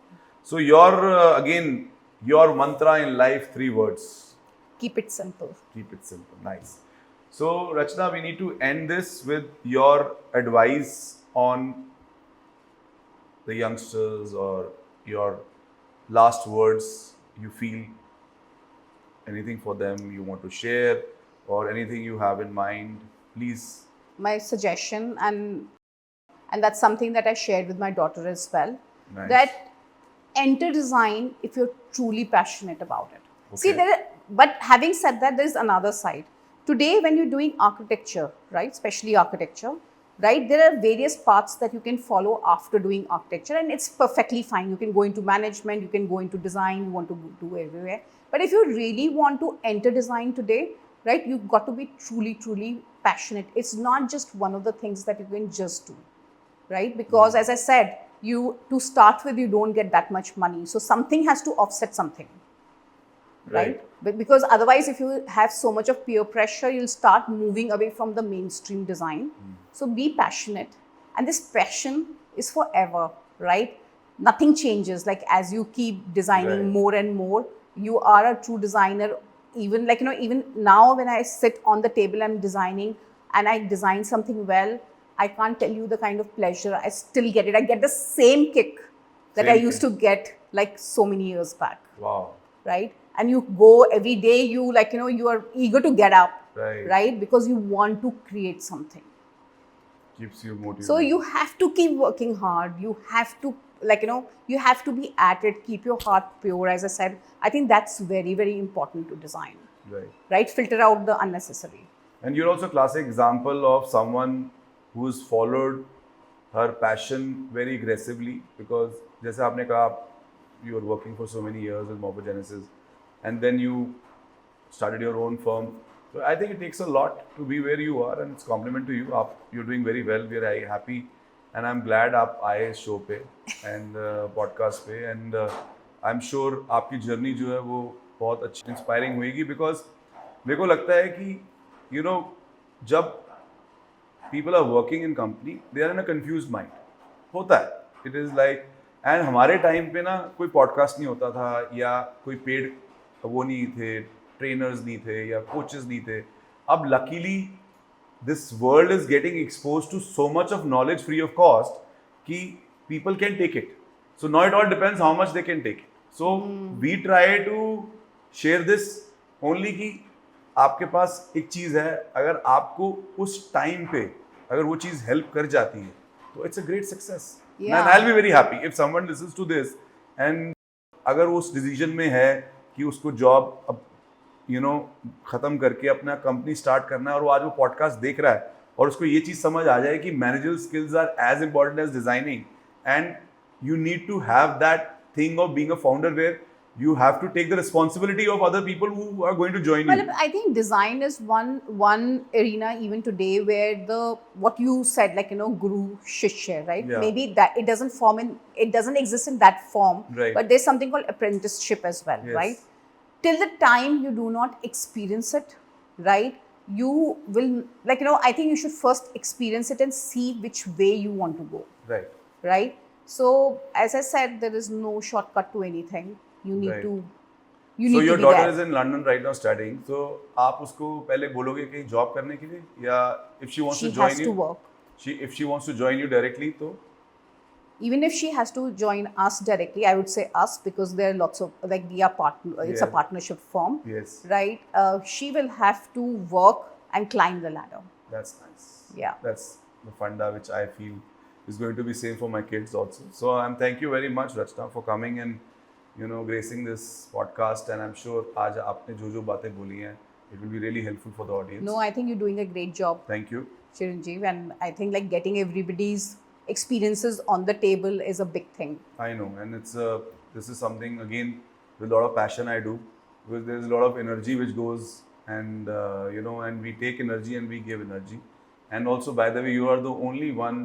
So again, your mantra in life, 3 words. Keep it simple. Keep it simple. Nice. So Rachna, we need to end this with your advice on the youngsters, or your last words you feel, anything for them you want to share, or anything you have in mind, please. My suggestion, and that's something that I shared with my daughter as well. Nice. That enter design if you're truly passionate about it. Okay. See, but having said that, there's another side. Today, when you're doing architecture, right, especially architecture, right, there are various paths that you can follow after doing architecture, and it's perfectly fine. You can go into management, you can go into design, you want to do everywhere. But if you really want to enter design today, right, you've got to be truly, truly passionate. It's not just one of the things that you can just do, right? Because as I said, to start with, you don't get that much money. So something has to offset something, right? But because otherwise, if you have so much of peer pressure, you'll start moving away from the mainstream design. So be passionate. And this passion is forever, right? Nothing changes. Like, as you keep designing more and more, you are a true designer. Even like, you know, even now when I sit on the table, I'm designing and I design something well, I can't tell you the kind of pleasure I still get it. I get the same kick that I used to get like so many years back. Wow. Right? And you go every day, you like, you know, you are eager to get up, right? Because you want to create something. Keeps you motivated. So you have to keep working hard. You have to, like, you know, you have to be at it. Keep your heart pure, as I said. I think that's very, very important to design. Right? Filter out the unnecessary. And you're also a classic example of someone who's followed her passion very aggressively, because जैसे आपने कहा, you were working for so many years with Morphogenesis, and then you started your own firm. So I think it takes a lot to be where you are, and it's a compliment to you. You're doing very well. We're very happy, and I'm glad आप आए इस show पे and podcast पे, and I'm sure आपकी journey जो है वो बहुत अच्छी inspiring होगी, because मेरे को लगता है कि you know, जब people are working in company, they are in a confused mind. होता है. It is like, and हमारे टाइम पे ना कोई पॉडकास्ट नहीं होता था या कोई पेड वो नहीं थे, ट्रेनर्स नहीं थे या कोचेस नहीं थे. अब luckily this world is getting exposed to so much of knowledge free of cost कि people can take it. So now it all depends how much they can take it. So we try to share this only कि आपके पास एक चीज़ है, अगर आपको उस time पे अगर वो चीज़ हेल्प कर जाती है तो it's a great success. Yeah. And I'll be very happy if someone listens to this and अगर वो उस डिसीजन में है कि उसको जॉब अब ख़त्म करके अपना कंपनी स्टार्ट करना है और वो आज वो पॉडकास्ट देख रहा है और उसको ये चीज़ समझ आ जाए कि managerial skills are as important as designing and you need to have that thing of being a founder where you have to take the responsibility of other people who are going to join Well, you. I think design is one arena even today where the what you said, like guru shishya, right? Yeah. Maybe that it doesn't exist in that form, Right. but there's something called apprenticeship as well, Yes. right? Till the time you do not experience it, right? You will I think you should first experience it and see which way you want to go, Right. right? So as I said, there is no shortcut to anything. You need Right. to. So your daughter there. is in London right now studying. So आप उसको पहले बोलोगे कहीं job करने के लिए या if she wants She to join has you, to work. if she wants to join you directly तो Even if she has to join us directly, I would say us because there are lots of we are partner. It's a Yeah. partnership firm, yes, right? She will have to work and climb the ladder. that's nice. Yeah. That's the funda which I feel is going to be same for my kids also. So thank you very much Rachna for coming and gracing this podcast, and I'm sure आज आपने जो बातें बोली हैं it will be really helpful for the audience. No, I think you're doing a great job, Thank you. Chiranjeev, and I think getting everybody's experiences on the table is a big thing. I know, and this is something again with a lot of passion I do, because there's a lot of energy which goes, and and we take energy and we give energy. And also, by the way, you are the only one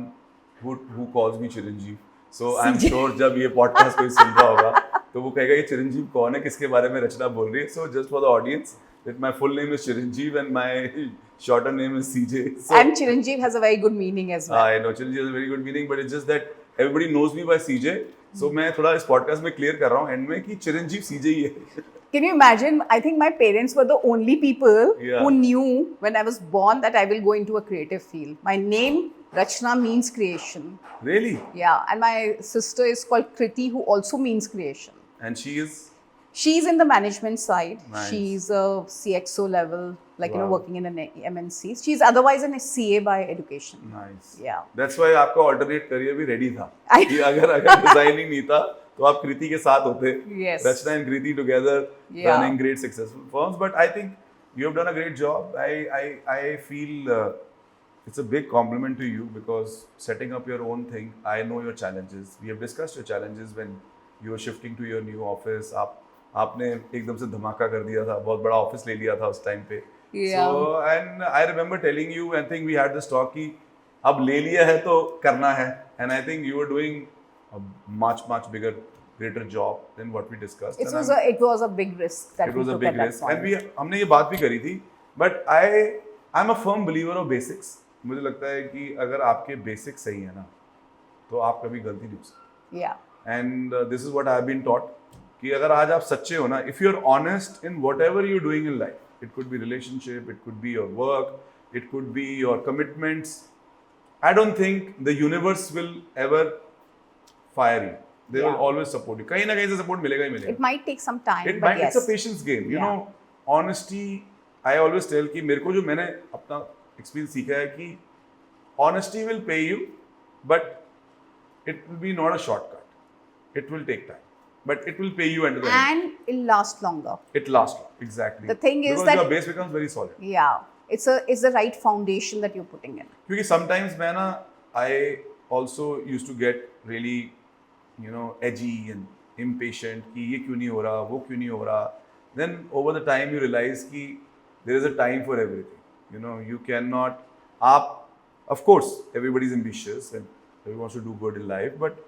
who calls me Chiranjeev. So I'm sure जब ये podcast कोई सुन रहा होगा तो वो कहेगा ये चिरंजीव कौन है, किसके बारे में रचना बोल रही है. So just for the audience, that my full name is Chiranjeev and my shorter name is CJ. So, And Chiranjeev has a very good meaning as well. I know Chiranjeev has a very good meaning, but it's just that everybody knows me by CJ. So मैं थोड़ा इस podcast में clear कर रहा हूँ end में कि चिरंजीव CJ ही है. Can you imagine? I think my parents were the only people Yeah. who knew when I was born that I will go into a creative field. My name, Rachna, means creation. Really? Yeah, and my sister is called Kriti, who also means creation. And she is? She's in the management side. Nice. She's a CXO level, Wow. working in an MNC. She's otherwise an CA by education. Nice. Yeah. That's why आपका alternate career भी ready था. I- कि अगर designing नहीं था तो आप कृति के साथ होते. Yes. Rachna and Kriti together Yeah. running great successful firms. But I think you have done a great job. I feel it's a big compliment to you because setting up your own thing. I know your challenges. We have discussed your challenges when you were shifting to your new office. आपने एकदम से धमाका कर दिया था, बहुत बड़ा office ले लिया था उस टाइम पे. Yeah. So and I remember telling you, I think we had this talk कि अब ले लिया है तो करना है. And I think you were doing a much bigger, greater job than what we discussed. It was a big risk that It we was a took big at that risk. point. And हमने ये बात भी करी थी. But I'm a firm believer of basics. मुझे लगता है कि अगर आपके basics सही है ना तो आप कभी गलती नहीं हो सकते. Yeah. And this is what I have been taught कि अगर आज आप सच्चे हो ना, if you're honest in whatever you're doing in life, it could be relationship, it could be your work, it could be your commitments, I don't think the universe will ever fire you. They will Yeah. always support you. कहीं ना कहीं से support मिलेगा ही मिलेगा. It might take some time, but It's yes. a patience game. You Yeah. know, honesty, I always tell कि मेरे को जो मैंने अपना experience सीखा है कि honesty will pay you, but it will be not a shortcut. It will take time, but it will pay you at the end. And it'll last longer. It lasts long. Exactly. The thing is because that- your base becomes very solid. Yeah. It's the right foundation that you're putting in. क्योंकि sometimes मैं ना I also used to get really edgy and impatient कि ये क्यों नहीं हो रहा, वो क्यों नहीं हो रहा. Then over the time you realize कि there is a time for everything. You cannot. Of course everybody is ambitious and everyone wants to do good in life, but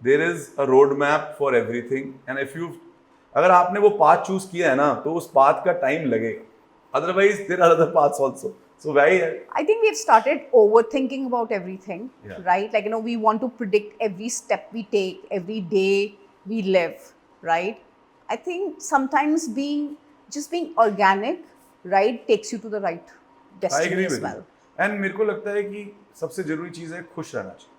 there is a roadmap for everything. And अगर आपने वो path choose किया है ना तो उस path का time लगेगा. Otherwise, there are other paths also. So why? I think we've started overthinking about everything, Yeah. right? Like, we want to predict every step we take, every day we live, right? I think sometimes just being organic, right, takes you to the right I destiny agree as with you. well. And मेरे को लगता है कि सबसे जरूरी चीज़ है खुश रहना चाहिए.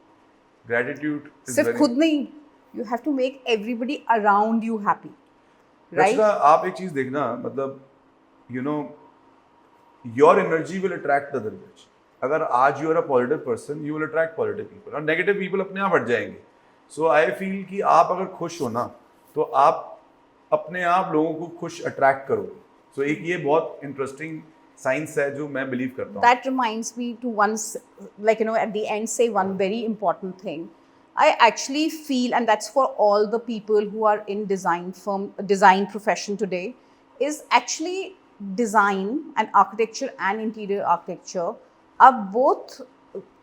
Gratitude is सिर्फ very. खुद नहीं, you have to make everybody around you happy, right? रचना आप एक चीज़ देखना मतलब you know your energy will attract the other energy. अगर आज you are a positive person, you will attract positive people. और negative people अपने आप हट जाएंगे. So I feel कि आप अगर खुश हो ना, तो आप अपने आप लोगों को खुश attract करोगे. So एक ये बहुत interesting science है जो मैं believe करता हूँ. That reminds me to at the end, say one very important thing. I actually feel, and that's for all the people who are in design profession today, is actually design and architecture and interior architecture are both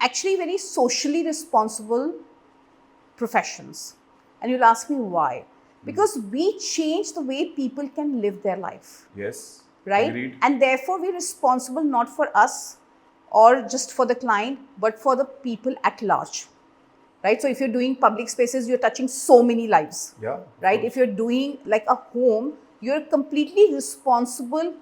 actually very socially responsible professions. And you'll ask me why. Because we change the way people can live their life, Yes. right? Agreed. And therefore, we're responsible not for us or just for the client, but for the people at large, right? So if you're doing public spaces, you're touching so many lives, Yeah. of right? course. If you're doing like a home, you're completely responsible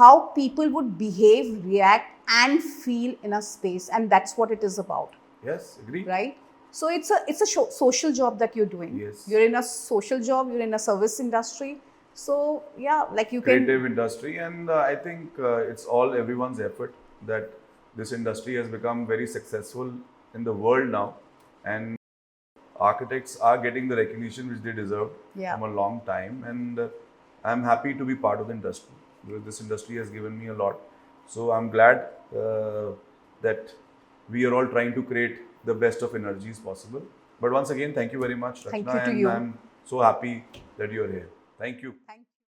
how people would behave, react, and feel in a space, and that's what it is about, Yes. Agree. right? So it's a social job that you're doing. Yes. You're in a social job. You're in a service industry. So yeah, like you can. Creative industry, and I think it's all everyone's effort that this industry has become very successful in the world now, and architects are getting the recognition which they deserve Yeah. from a long time, and I'm happy to be part of the industry because this industry has given me a lot. So I'm glad that we are all trying to create the best of energies possible. But once again, thank you very much, Thank Rachna, you to and you. I'm so happy that you're here. Thank you. Thank